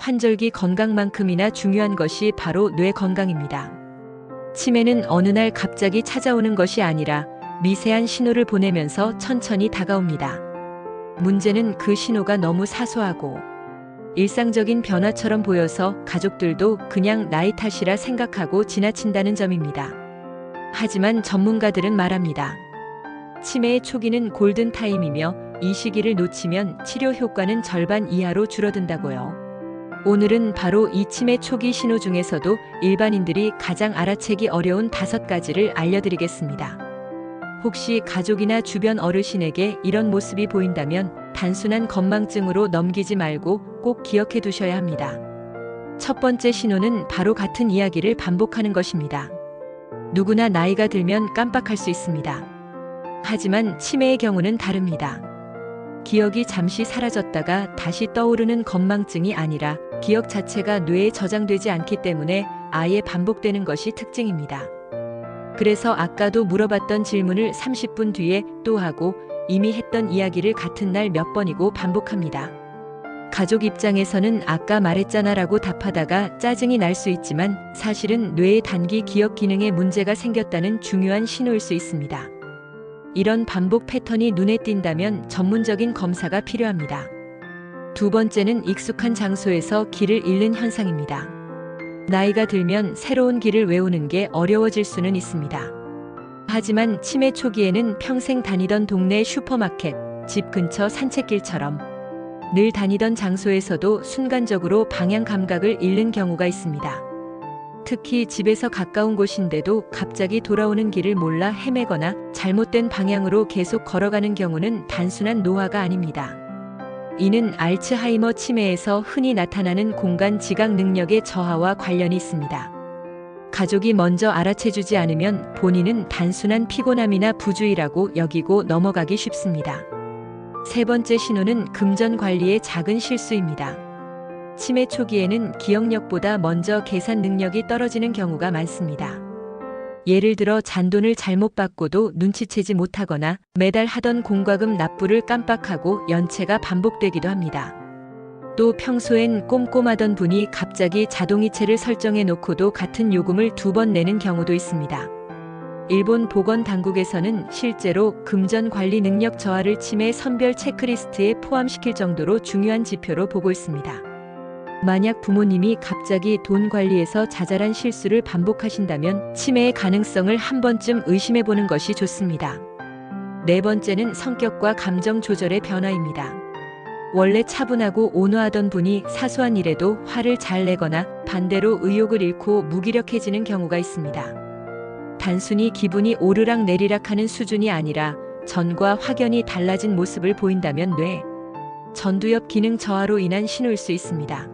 환절기 건강만큼이나 중요한 것이 바로 뇌 건강입니다. 치매는 어느 날 갑자기 찾아오는 것이 아니라 미세한 신호를 보내면서 천천히 다가옵니다. 문제는 그 신호가 너무 사소하고 일상적인 변화처럼 보여서 가족들도 그냥 나이 탓이라 생각하고 지나친다는 점입니다. 하지만 전문가들은 말합니다. 치매의 초기는 골든타임이며 이 시기를 놓치면 치료 효과는 절반 이하로 줄어든다고요. 오늘은 바로 이 치매 초기 신호 중에서도 일반인들이 가장 알아채기 어려운 5가지를 알려드리겠습니다. 혹시 가족이나 주변 어르신에게 이런 모습이 보인다면 단순한 건망증으로 넘기지 말고 꼭 기억해 두셔야 합니다. 첫 번째 신호는 바로 같은 이야기를 반복하는 것입니다. 누구나 나이가 들면 깜빡할 수 있습니다. 하지만 치매의 경우는 다릅니다. 기억이 잠시 사라졌다가 다시 떠오르는 건망증이 아니라 기억 자체가 뇌에 저장되지 않기 때문에 아예 반복되는 것이 특징입니다. 그래서 아까도 물어봤던 질문을 30분 뒤에 또 하고 이미 했던 이야기를 같은 날 몇 번이고 반복합니다. 가족 입장에서는 아까 말했잖아 라고 답하다가 짜증이 날 수 있지만 사실은 뇌의 단기 기억 기능에 문제가 생겼다는 중요한 신호일 수 있습니다. 이런 반복 패턴이 눈에 띈다면 전문적인 검사가 필요합니다. 두 번째는 익숙한 장소에서 길을 잃는 현상입니다. 나이가 들면 새로운 길을 외우는 게 어려워질 수는 있습니다. 하지만 치매 초기에는 평생 다니던 동네 슈퍼마켓, 집 근처 산책길처럼 늘 다니던 장소에서도 순간적으로 방향 감각을 잃는 경우가 있습니다. 특히 집에서 가까운 곳인데도 갑자기 돌아오는 길을 몰라 헤매거나 잘못된 방향으로 계속 걸어가는 경우는 단순한 노화가 아닙니다. 이는 알츠하이머 치매에서 흔히 나타나는 공간 지각 능력의 저하와 관련이 있습니다. 가족이 먼저 알아채주지 않으면 본인은 단순한 피곤함이나 부주의라고 여기고 넘어가기 쉽습니다. 세 번째 신호는 금전 관리의 작은 실수입니다. 치매 초기에는 기억력보다 먼저 계산 능력이 떨어지는 경우가 많습니다. 예를 들어 잔돈을 잘못 받고도 눈치채지 못하거나 매달 하던 공과금 납부를 깜빡하고 연체가 반복되기도 합니다. 또 평소엔 꼼꼼하던 분이 갑자기 자동이체를 설정해 놓고도 같은 요금을 2번 내는 경우도 있습니다. 일본 보건당국에서는 실제로 금전 관리 능력 저하를 치매 선별 체크리스트에 포함시킬 정도로 중요한 지표로 보고 있습니다. 만약 부모님이 갑자기 돈 관리에서 자잘한 실수를 반복하신다면 치매의 가능성을 한 번쯤 의심해 보는 것이 좋습니다. 네 번째는 성격과 감정 조절의 변화입니다. 원래 차분하고 온화하던 분이 사소한 일에도 화를 잘 내거나 반대로 의욕을 잃고 무기력해지는 경우가 있습니다. 단순히 기분이 오르락 내리락 하는 수준이 아니라 전과 확연히 달라진 모습을 보인다면 뇌, 전두엽 기능 저하로 인한 신호일 수 있습니다.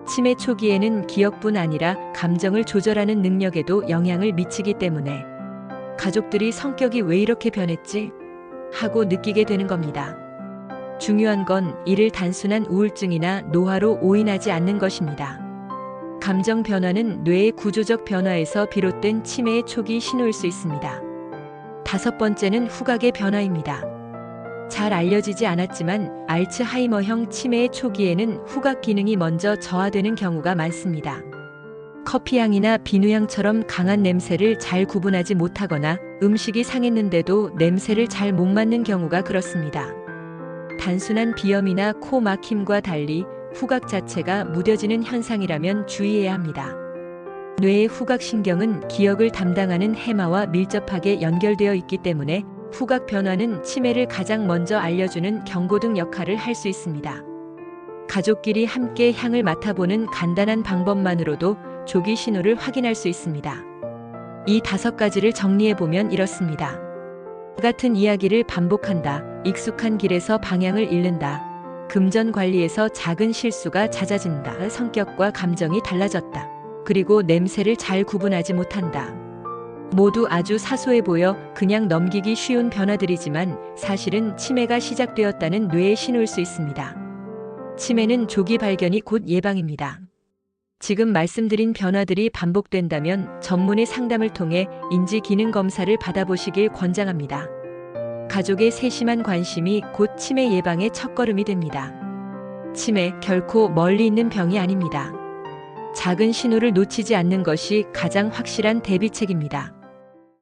치매 초기에는 기억뿐 아니라 감정을 조절하는 능력에도 영향을 미치기 때문에 가족들이 성격이 왜 이렇게 변했지? 하고 느끼게 되는 겁니다. 중요한 건 이를 단순한 우울증이나 노화로 오인하지 않는 것입니다. 감정 변화는 뇌의 구조적 변화에서 비롯된 치매의 초기 신호일 수 있습니다. 다섯 번째는 후각의 변화입니다. 잘 알려지지 않았지만 알츠하이머형 치매의 초기에는 후각 기능이 먼저 저하되는 경우가 많습니다. 커피향이나 비누향처럼 강한 냄새를 잘 구분하지 못하거나 음식이 상했는데도 냄새를 잘 못 맡는 경우가 그렇습니다. 단순한 비염이나 코 막힘과 달리 후각 자체가 무뎌지는 현상이라면 주의해야 합니다. 뇌의 후각신경은 기억을 담당하는 해마와 밀접하게 연결되어 있기 때문에 후각 변화는 치매를 가장 먼저 알려주는 경고등 역할을 할 수 있습니다. 가족끼리 함께 향을 맡아보는 간단한 방법만으로도 조기 신호를 확인할 수 있습니다. 이 5가지를 정리해보면 이렇습니다. 같은 이야기를 반복한다. 익숙한 길에서 방향을 잃는다. 금전 관리에서 작은 실수가 잦아진다. 성격과 감정이 달라졌다. 그리고 냄새를 잘 구분하지 못한다. 모두 아주 사소해 보여 그냥 넘기기 쉬운 변화들이지만 사실은 치매가 시작되었다는 뇌의 신호일 수 있습니다. 치매는 조기 발견이 곧 예방입니다. 지금 말씀드린 변화들이 반복된다면 전문의 상담을 통해 인지 기능 검사를 받아보시길 권장합니다. 가족의 세심한 관심이 곧 치매 예방의 첫걸음이 됩니다. 치매 결코 멀리 있는 병이 아닙니다. 작은 신호를 놓치지 않는 것이 가장 확실한 대비책입니다.